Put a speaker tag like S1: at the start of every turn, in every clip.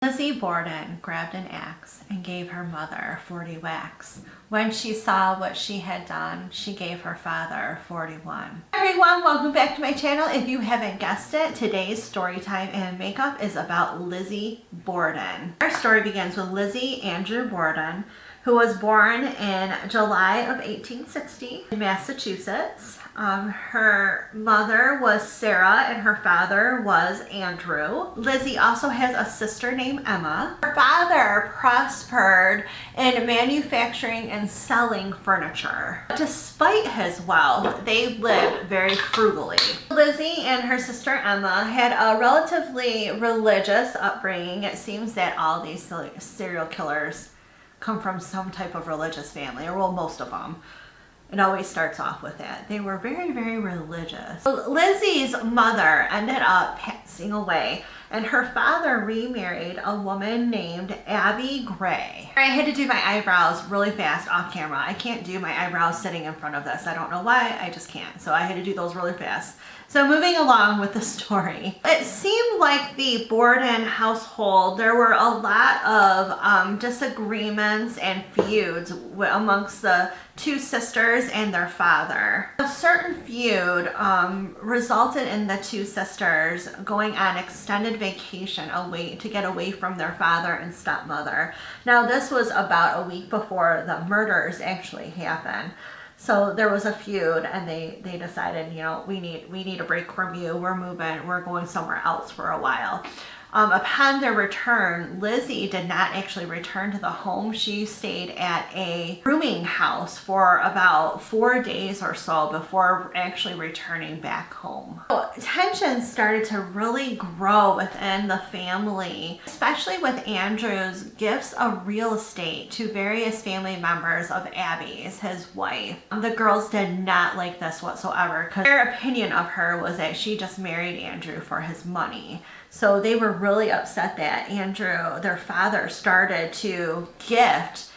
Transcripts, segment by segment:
S1: Lizzie Borden grabbed an axe and gave her mother 40 whacks. When she saw what she had done, she gave her father 41. Hi everyone, welcome back to my channel. If you haven't guessed it, today's story time and makeup is about Lizzie Borden. Our story begins with Lizzie Andrew Borden, who was born in July of 1860 in Massachusetts. Her mother was Sarah and her father was Andrew. Lizzie also has a sister named Emma. Her father prospered in manufacturing and selling furniture. Despite his wealth, they lived very frugally. Lizzie and her sister Emma had a relatively religious upbringing. It seems that all these serial killers come from some type of religious family, or well, most of them. It always starts off with that. They were very, very religious. Lizzie's mother ended up passing away, and her father remarried a woman named Abby Gray. I had to do my eyebrows really fast off camera. I can't do my eyebrows sitting in front of this. I don't know why, I just can't. So I had to do those really fast. So moving along with the story, it seemed like the Borden household, there were a lot of disagreements and feuds amongst the two sisters and their father. A certain feud resulted in the two sisters going on extended vacation away to get away from their father and stepmother. Now this was about a week before the murders actually happened. So there was a feud, and they decided, you know, we need a break from you. We're moving. We're going somewhere else for a while. Upon their return, Lizzie did not actually return to the home. She stayed at a rooming house for about 4 days or so before actually returning back home. So, tensions started to really grow within the family, especially with Andrew's gifts of real estate to various family members of Abby's, his wife. The girls did not like this whatsoever because their opinion of her was that she just married Andrew for his money. So they were really upset that Andrew, their father, started to gift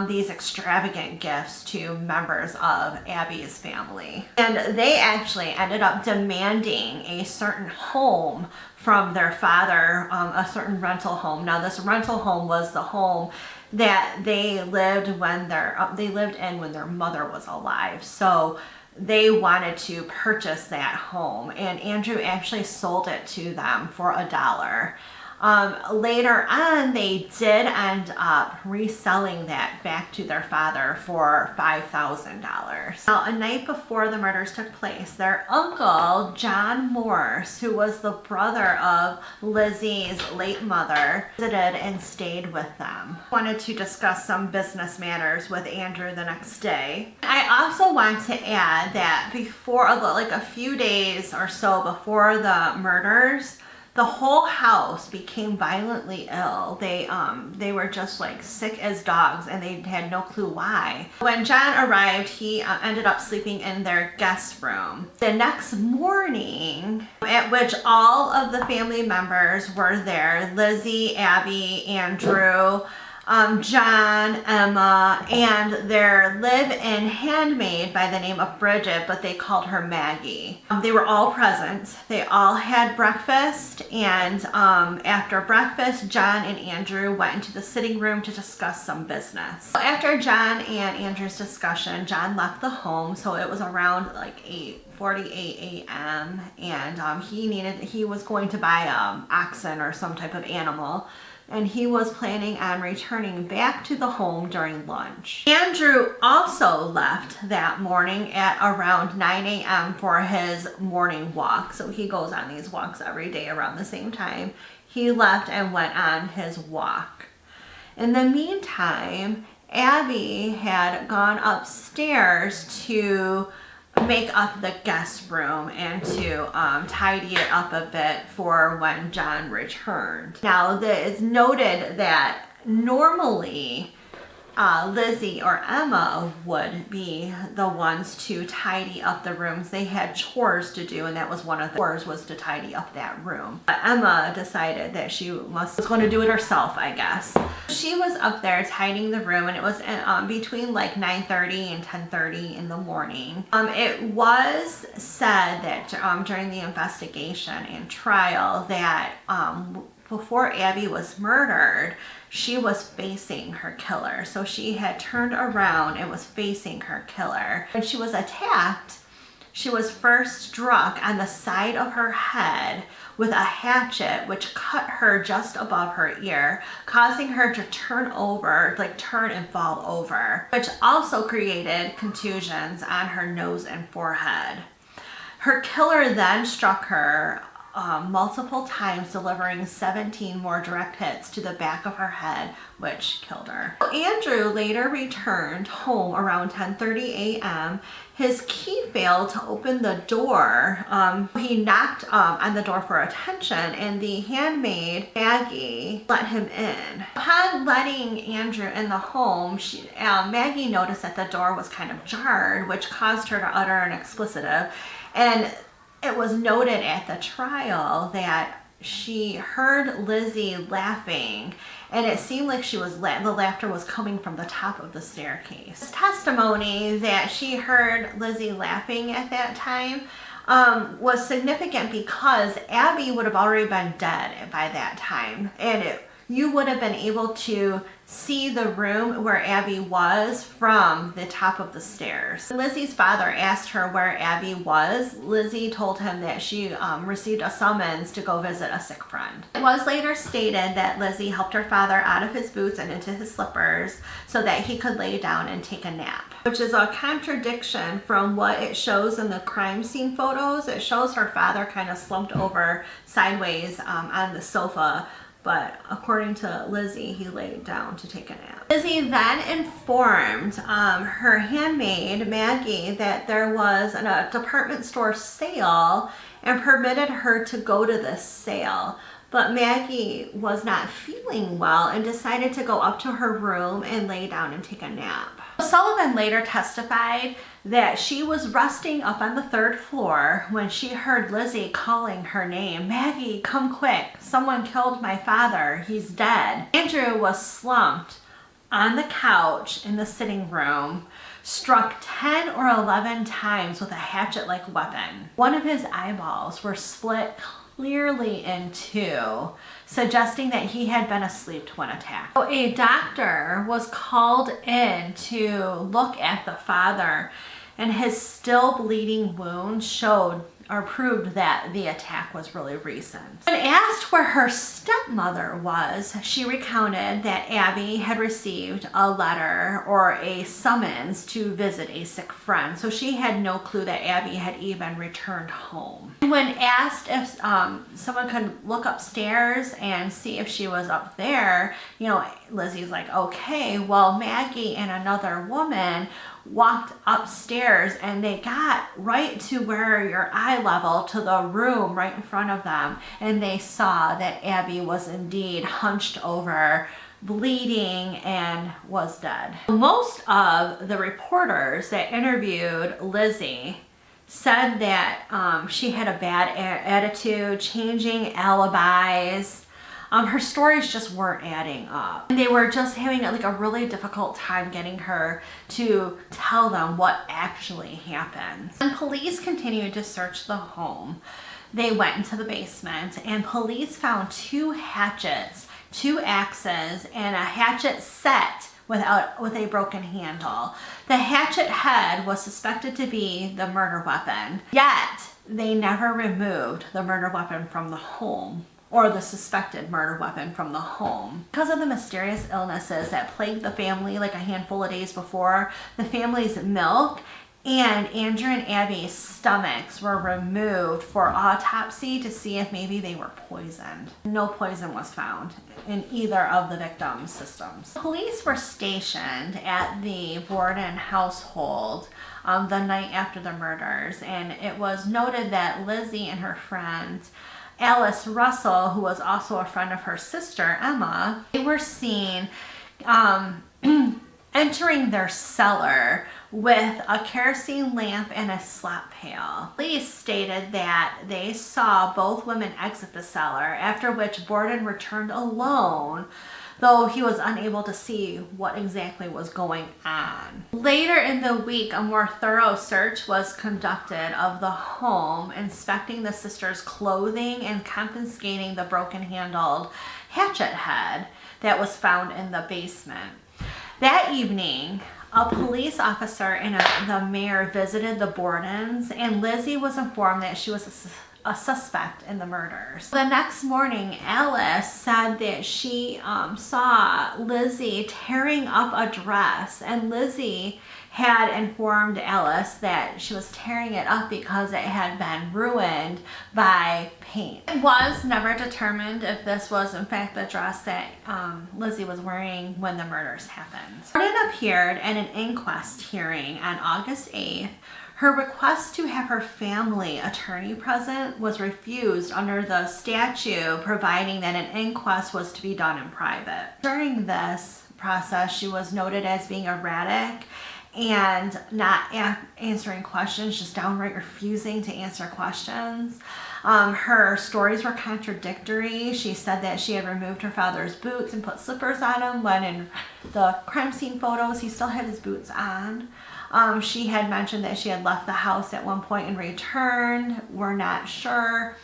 S1: these extravagant gifts to members of Abby's family. And they actually ended up demanding a certain home from their father, a certain rental home. Now this rental home was the home that they lived in when their mother was alive. So they wanted to purchase that home, and Andrew actually sold it to them for $1. Later on, they did end up reselling that back to their father for $5,000. Now, a night before the murders took place, their uncle, John Morse, who was the brother of Lizzie's late mother, visited and stayed with them. I wanted to discuss some business matters with Andrew the next day. I also want to add that before, like a few days or so before the murders, the whole house became violently ill. They were just like sick as dogs, and they had no clue why. When John arrived, he ended up sleeping in their guest room. The next morning, at which all of the family members were there, Lizzie, Abby, Andrew, John, Emma, and their live-in handmaid by the name of Bridget, but they called her Maggie. They were all present. They all had breakfast, and after breakfast, John and Andrew went into the sitting room to discuss some business. So after John and Andrew's discussion, John left the home, so it was around like 8:48 a.m. and he was going to buy oxen or some type of animal, and he was planning on returning back to the home during lunch. Andrew also left that morning at around 9 a.m. for his morning walk. So he goes on these walks every day around the same time. He left and went on his walk. In the meantime, Abby had gone upstairs to make up the guest room and to tidy it up a bit for when John returned. Now, it's noted that normally Lizzie or Emma would be the ones to tidy up the rooms. They had chores to do, and that was one of the chores, was to tidy up that room. But Emma decided that she was going to do it herself, I guess. She was up there tidying the room, and it was between like 9:30 and 10:30 in the morning. It was said that during the investigation and trial that before Abby was murdered, she was facing her killer. So she had turned around and was facing her killer. When she was attacked, she was first struck on the side of her head with a hatchet, which cut her just above her ear, causing her to turn over, like turn and fall over, which also created contusions on her nose and forehead. Her killer then struck her multiple times, delivering 17 more direct hits to the back of her head, which killed her. Andrew later returned home around 10:30 a.m. His key failed to open the door. He knocked on the door for attention, and the handmaid, Maggie, let him in. Upon letting Andrew in the home, Maggie noticed that the door was kind of jarred, which caused her to utter an expletive. And it was noted at the trial that she heard Lizzie laughing, and it seemed like the laughter was coming from the top of the staircase. His testimony that she heard Lizzie laughing at that time was significant because Abby would have already been dead by that time, and you would have been able to see the room where Abby was from the top of the stairs. Lizzie's father asked her where Abby was. Lizzie told him that she received a summons to go visit a sick friend. It was later stated that Lizzie helped her father out of his boots and into his slippers so that he could lay down and take a nap, which is a contradiction from what it shows in the crime scene photos. It shows her father kind of slumped over sideways on the sofa, but according to Lizzie, he laid down to take a nap. Lizzie then informed her handmaid, Maggie, that there was a department store sale and permitted her to go to this sale. But Maggie was not feeling well and decided to go up to her room and lay down and take a nap. Sullivan later testified that she was resting up on the 3rd floor when she heard Lizzie calling her name. "Maggie, come quick. Someone killed my father. He's dead." Andrew was slumped on the couch in the sitting room, struck 10 or 11 times with a hatchet-like weapon. One of his eyeballs were split clearly in two, suggesting that he had been asleep when attacked. So a doctor was called in to look at the father, and his still bleeding wound showed or proved that the attack was really recent. When asked where her stepmother was, she recounted that Abby had received a letter or a summons to visit a sick friend, so she had no clue that Abby had even returned home. When asked if someone could look upstairs and see if she was up there, Lizzie's like, okay, well, Maggie and another woman walked upstairs and they got right to where your eye level to the room right in front of them, and they saw that Abby was indeed hunched over, bleeding, and was dead. Most of the reporters that interviewed Lizzie said that she had a bad attitude, changing alibis. Her stories just weren't adding up. They were just having a really difficult time getting her to tell them what actually happened. And police continued to search the home. They went into the basement, and police found 2 hatchets, 2 axes, and a hatchet set with a broken handle. The hatchet head was suspected to be the murder weapon, yet they never removed the murder weapon from the home, or the suspected murder weapon from the home. Because of the mysterious illnesses that plagued the family like a handful of days before, the family's milk and Andrew and Abby's stomachs were removed for autopsy to see if maybe they were poisoned. No poison was found in either of the victims' systems. Police were stationed at the Borden household the night after the murders, and it was noted that Lizzie and her friend Alice Russell, who was also a friend of her sister Emma, they were seen entering their cellar with a kerosene lamp and a slop pail. Police stated that they saw both women exit the cellar, after which Borden returned alone though he was unable to see what exactly was going on. Later in the week, a more thorough search was conducted of the home, inspecting the sisters' clothing and confiscating the broken-handled hatchet head that was found in the basement. That evening, a police officer and the mayor visited the Bordens, and Lizzie was informed that she was a suspect in the murders. The next morning, Alice said that she saw Lizzie tearing up a dress, and Lizzie had informed Alice that she was tearing it up because it had been ruined by paint. It was never determined if this was in fact the dress that Lizzie was wearing when the murders happened. Borden appeared at an inquest hearing on August 8th. Her request to have her family attorney present was refused under the statute, providing that an inquest was to be done in private. During this process, she was noted as being erratic and not answering questions, just downright refusing to answer questions. Her stories were contradictory. She said that she had removed her father's boots and put slippers on him, when in the crime scene photos he still had his boots on. She had mentioned that she had left the house at one point and returned. We're not sure,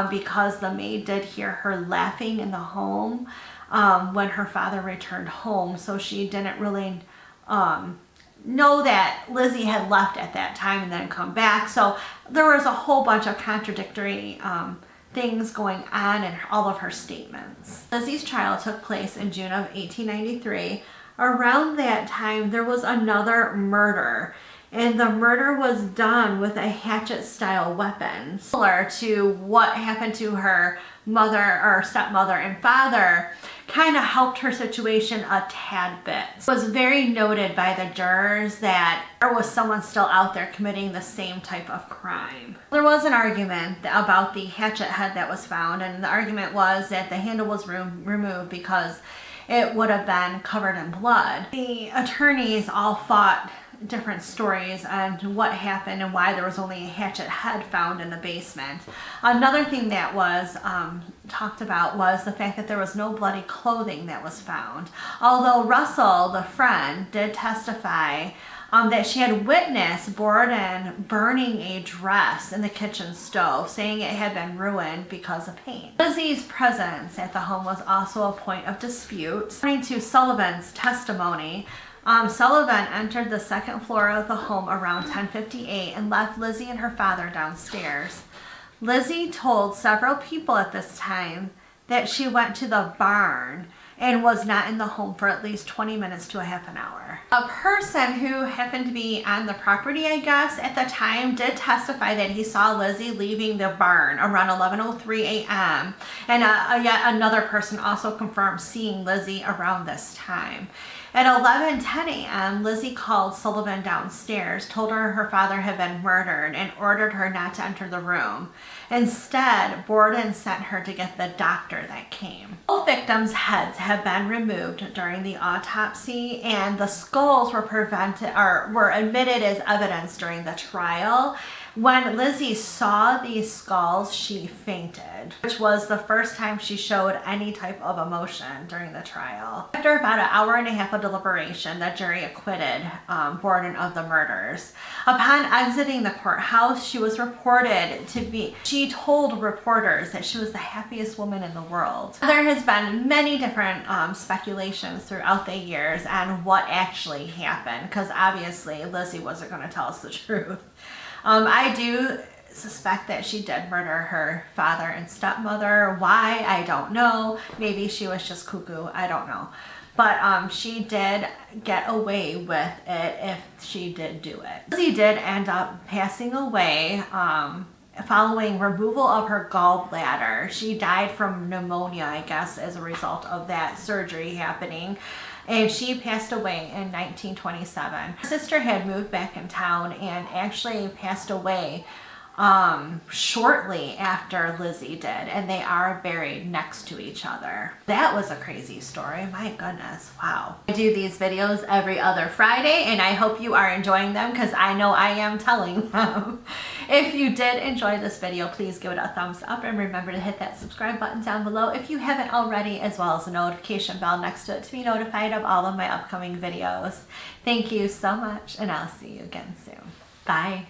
S1: because the maid did hear her laughing in the home when her father returned home, so she didn't really know that Lizzie had left at that time and then come back. So there was a whole bunch of contradictory things going on in all of her statements. Lizzie's trial took place in June of 1893. Around that time, there was another murder, and the murder was done with a hatchet-style weapon, similar to what happened to her mother or stepmother and father. Kind of helped her situation a tad bit. It was very noted by the jurors that there was someone still out there committing the same type of crime. There was an argument about the hatchet head that was found, and the argument was that the handle was removed because it would have been covered in blood. The attorneys all fought different stories on what happened and why there was only a hatchet head found in the basement. Another thing that was talked about was the fact that there was no bloody clothing that was found. Although Russell, the friend, did testify that she had witnessed Borden burning a dress in the kitchen stove, saying it had been ruined because of paint. Lizzie's presence at the home was also a point of dispute. According to Sullivan's testimony, Sullivan entered the second floor of the home around 10:58 and left Lizzie and her father downstairs. Lizzie told several people at this time that she went to the barn and was not in the home for at least 20 minutes to a half an hour. A person who happened to be on the property, I guess, at the time did testify that he saw Lizzie leaving the barn around 11:03 a.m. And yet another person also confirmed seeing Lizzie around this time. At 11:10 a.m., Lizzie called Sullivan downstairs, told her her father had been murdered, and ordered her not to enter the room. Instead, Borden sent her to get the doctor that came. Both victims' heads have been removed during the autopsy, and the skulls were admitted as evidence during the trial. When Lizzie saw these skulls, she fainted, which was the first time she showed any type of emotion during the trial. After about an hour and a half of deliberation, the jury acquitted Borden of the murders. Upon exiting the courthouse, she told reporters that she was the happiest woman in the world. There has been many different speculations throughout the years on what actually happened, because obviously Lizzie wasn't going to tell us the truth. I do suspect that she did murder her father and stepmother. Why? I don't know. Maybe she was just cuckoo. I don't know. But she did get away with it if she did do it. Lizzie did end up passing away following removal of her gallbladder. She died from pneumonia, I guess, as a result of that surgery happening. And she passed away in 1927. Her sister had moved back in town and actually passed away shortly after Lizzie did, and they are buried next to each other. That was a crazy story. My goodness. Wow. I do these videos every other Friday, and I hope you are enjoying them because I know I am telling them. If you did enjoy this video, please give it a thumbs up and remember to hit that subscribe button down below if you haven't already, as well as the notification bell next to it to be notified of all of my upcoming videos. Thank you so much, and I'll see you again soon. Bye.